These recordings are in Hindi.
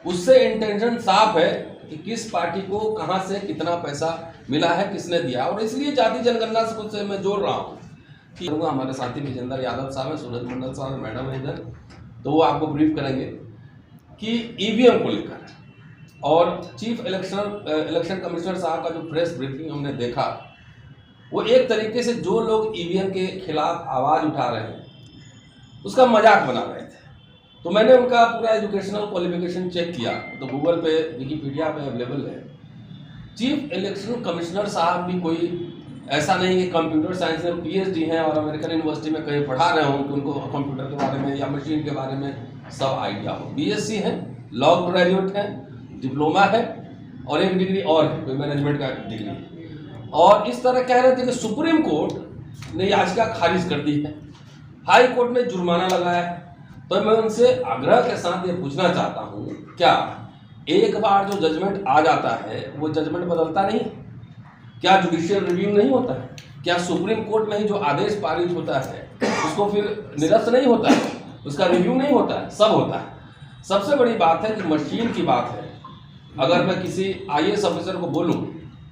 उससे इंटेंशन साफ है कि किस पार्टी को कहां से कितना पैसा मिला है, किसने दिया, और इसलिए जाति जनगणना से कुछ मैं जोड़ रहा हूँ कि हमारे साथी विजेंद्र यादव साहब है, सूरज मंडल साहब, मैडम है इधर, तो वो आपको ब्रीफ करेंगे कि ईवीएम को लेकर। और चीफ इलेक्शन कमिश्नर साहब का जो प्रेस ब्रीफिंग हमने देखा, वो एक तरीके से जो लोग ईवीएम के खिलाफ आवाज़ उठा रहे हैं उसका मजाक बना रहे थे। तो मैंने उनका पूरा एजुकेशनल क्वालिफिकेशन चेक किया, तो गूगल पे, विकिपीडिया पे अवेलेबल है। चीफ इलेक्शन कमिश्नर साहब भी कोई ऐसा नहीं कि कंप्यूटर साइंस में पीएचडी हैं और अमेरिकन यूनिवर्सिटी में कहीं पढ़ा रहे हों कि उनको कंप्यूटर के बारे में या मशीन के बारे में सब आइडिया हो। बीएससी हैं, लॉ ग्रेजुएट हैं, डिप्लोमा है और एक डिग्री और है, कोई मैनेजमेंट का डिग्री। और इस तरह कह रहे थे कि सुप्रीम कोर्ट ने याचिका खारिज कर दी है, हाई कोर्ट ने जुर्माना लगाया है। तो मैं उनसे आग्रह के साथ ये पूछना चाहता हूँ, क्या एक बार जो जजमेंट आ जाता है वो जजमेंट बदलता नहीं? क्या जुडिशियल रिव्यू नहीं होता है? क्या सुप्रीम कोर्ट में ही जो आदेश पारित होता है उसको फिर निरस्त नहीं होता है, उसका रिव्यू नहीं होता है? सब होता है। सबसे बड़ी बात है कि मशीन की बात है। अगर मैं किसी आईएएस ऑफिसर को बोलूं,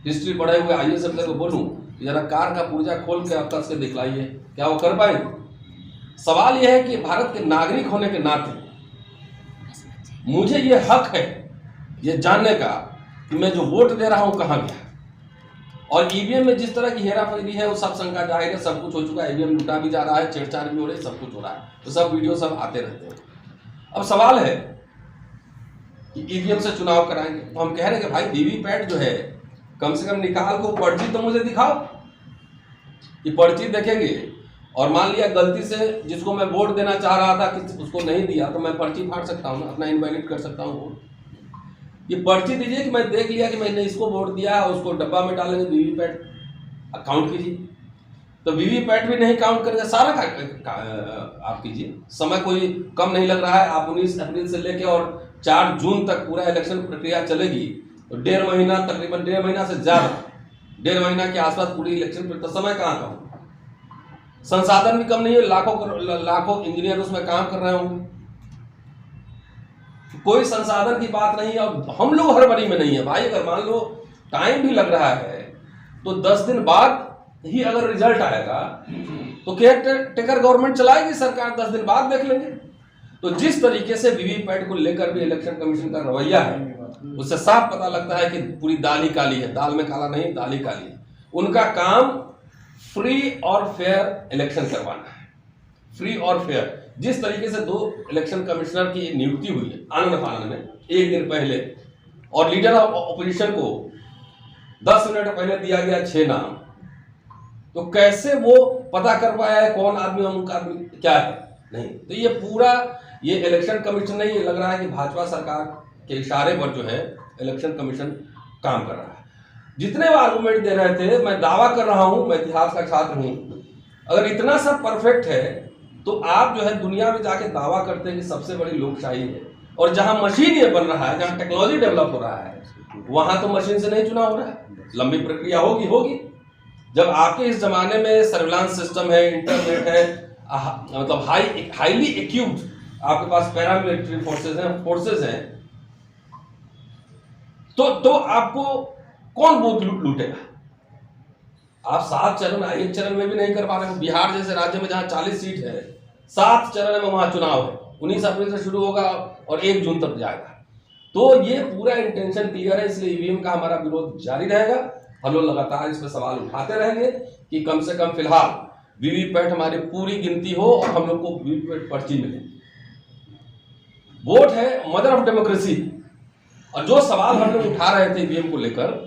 हिस्ट्री पढ़े हुए आईएएस ऑफिसर को बोलूं कि जरा कार का पुर्जा खोल के कस के दिखलाइए, क्या वो कर पाएंगे? सवाल यह है कि भारत के नागरिक होने के नाते मुझे ये हक है ये जानने का कि मैं जो वोट दे रहा हूं कहां गया। और ईवीएम में जिस तरह की हेराफेरी है वो सब शंका जाहिर है, सब कुछ हो चुका है, ईवीएम लूटा भी जा रहा है, छेड़छाड़ भी हो रही है, सब कुछ हो रहा है, तो सब वीडियो सब आते रहते हैं। अब सवाल है कि ईवीएम से चुनाव कराएंगे, तो हम कह रहे हैं कि भाई वीवीपैट जो है कम से कम निकाल को पर्ची तो मुझे दिखाओ। कि पर्ची देखेंगे और मान लिया गलती से जिसको मैं वोट देना चाह रहा था कि उसको नहीं दिया, तो मैं पर्ची फाड़ सकता हूँ ना, अपना इनवैलिड कर सकता हूँ वोट। ये पर्ची दीजिए कि मैं देख लिया कि मैंने इसको वोट दिया है, उसको डब्बा में डालेंगे, वीवीपैट काउंट कीजिए। तो वीवीपैट भी नहीं काउंट करेंगे, सारा आप कीजिए। समय कोई कम नहीं लग रहा है। आप 19 अप्रैल से लेकर और 4 जून तक पूरा इलेक्शन प्रक्रिया चलेगी, तो 1.5 महीना, तकरीबन 1.5 महीना से ज्यादा, 1.5 महीना के आसपास पूरी इलेक्शन, तो समय कहाँ का होगा? संसाधन भी कम नहीं है, लाखों इंजीनियर उसमें काम कर रहे होंगे, कोई संसाधन की बात नहीं है। और हम लोग हड़बड़ी में नहीं है भाई। अगर मान लो टाइम भी लग रहा है तो 10 दिन बाद ही अगर रिजल्ट आएगा तो केयरटेकर गवर्नमेंट चलाएगी सरकार, 10 दिन बाद देख लेंगे। तो जिस तरीके से वीवीपैट को लेकर भी इलेक्शन कमीशन का रवैया है, उससे साफ पता लगता है कि पूरी दाल ही काली है, दाल में काला नहीं, दाल ही काली है। उनका काम फ्री और फेयर इलेक्शन करवाना है, फ्री और फेयर। जिस तरीके से 2 इलेक्शन कमिश्नर की नियुक्ति हुई है आनंद फानंद में एक दिन पहले, और लीडर ऑफ ऑपोजिशन को 10 मिनट पहले दिया गया 6 नाम, तो कैसे वो पता कर पाया है कौन आदमी अमुक आदमी क्या है? नहीं। तो ये पूरा ये इलेक्शन कमीशन नहीं, ये लग रहा है कि भाजपा सरकार के इशारे पर जो है इलेक्शन कमीशन काम कर रहा है। जितने वो आर्गूमेंट दे रहे थे, मैं दावा कर रहा हूं, मैं इतिहास का छात्र हूं, अगर इतना सब परफेक्ट है तो आप जो है दुनिया में जाके दावा करते हैं कि सबसे बड़ी लोकशाही है। और जहां मशीन ये बन रहा है, जहां टेक्नोलॉजी डेवलप हो रहा है, वहां तो मशीन से नहीं चुनाव हो रहा है। लंबी प्रक्रिया होगी। जब आपके इस जमाने में सर्विलांस सिस्टम है, इंटरनेट है, मतलब हाईली इक्विप्ड आपके पास पैरामिलिट्री फोर्सेस हैं, तो आपको कौन बूथ लूटेगा? आप 7 चरण, एक चरण में भी नहीं कर पा रहे हो। बिहार जैसे राज्य में जहां 40 सीट है, 7 चरण में वहां चुनाव है, 19 अप्रैल से शुरू होगा और 1 जून तक जाएगा। तो ये पूरा इंटेंशन क्लियर है, इसलिए ईवीएम का हमारा विरोध जारी रहेगा। हम लोग लगातार इस पर सवाल उठाते रहेंगे कि कम से कम फिलहाल वीवीपैट हमारी पूरी गिनती हो और हम लोग को वीवीपैट पर्ची मिले। वोट है मदर ऑफ डेमोक्रेसी। और जो सवाल हम लोग उठा रहे थे ईवीएम को लेकर,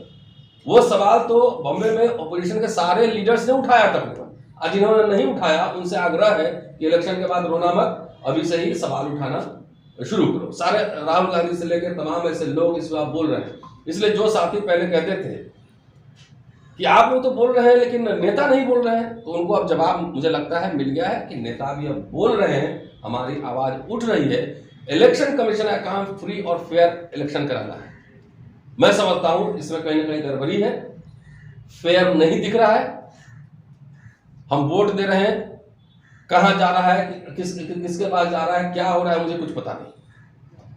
वो सवाल तो बॉम्बे में ऑपोजिशन के सारे लीडर्स ने उठाया तकरीबन। आज जिन्होंने नहीं उठाया उनसे आग्रह है कि इलेक्शन के बाद रोना मत, अभी से ही सवाल उठाना शुरू करो। सारे राहुल गांधी से लेकर तमाम ऐसे लोग इस बार बोल रहे हैं। इसलिए जो साथी पहले कहते थे कि आप लोग तो बोल रहे हैं लेकिन नेता नहीं बोल रहे हैं, तो उनको अब जवाब मुझे लगता है मिल गया है कि नेता भी अब बोल रहे हैं, हमारी आवाज उठ रही है। इलेक्शन कमीशन का काम फ्री और फेयर इलेक्शन कराना है। मैं समझता हूं इसमें कहीं ना कहीं गड़बड़ी है, फेयर नहीं दिख रहा है। हम वोट दे रहे हैं, कहां जा रहा है, किसके पास जा रहा है, क्या हो रहा है, मुझे कुछ पता नहीं।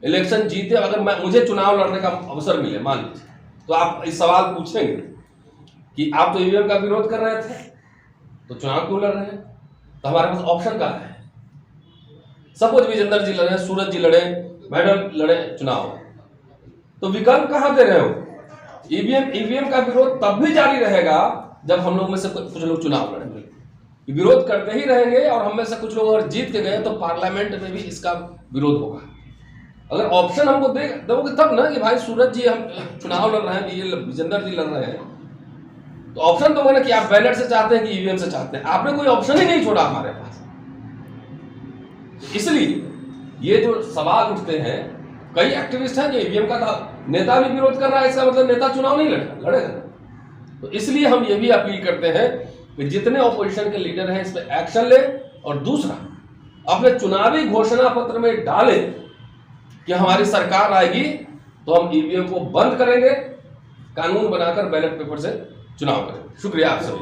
इलेक्शन जीते, अगर मुझे चुनाव लड़ने का अवसर मिले मान लीजिए, तो आप इस सवाल पूछेंगे कि आप तो ईवीएम का विरोध कर रहे थे तो चुनाव क्यों लड़ रहे हैं? तो हमारे पास ऑप्शन कहाँ है? सपोज विजेंद्र जी लड़े, सूरज जी लड़े, मैडम लड़े चुनाव, तो विकल्प कहाँ दे रहे हो? ईवीएम का विरोध तब भी जारी रहेगा जब हम लोग में से कुछ लोग चुनाव लड़ेंगे। विरोध करते ही रहेंगे और हम में से कुछ लोग अगर जीत के गए तो पार्लियामेंट में भी इसका विरोध होगा। अगर ऑप्शन हमको दोगे तब ना कि भाई सूरज जी हम चुनाव लड़ रहे हैं, ये विजेंद्र जी लड़ रहे हैं, तो ऑप्शन दोगे ना कि आप बैलेट से चाहते हैं कि ईवीएम से चाहते हैं। आपने कोई ऑप्शन ही नहीं छोड़ा हमारे पास। इसलिए ये जो सवाल उठते हैं, कई एक्टिविस्ट हैं जो ईवीएम का नेता भी विरोध कर रहा है, इसका मतलब नेता चुनाव नहीं लड़ेगा। तो इसलिए हम ये भी अपील करते हैं कि जितने ऑपोजिशन के लीडर हैं इस पर एक्शन ले, और दूसरा अपने चुनावी घोषणा पत्र में डाले कि हमारी सरकार आएगी तो हम ईवीएम को बंद करेंगे, कानून बनाकर बैलेट पेपर से चुनाव करेंगे। शुक्रिया आप सभी।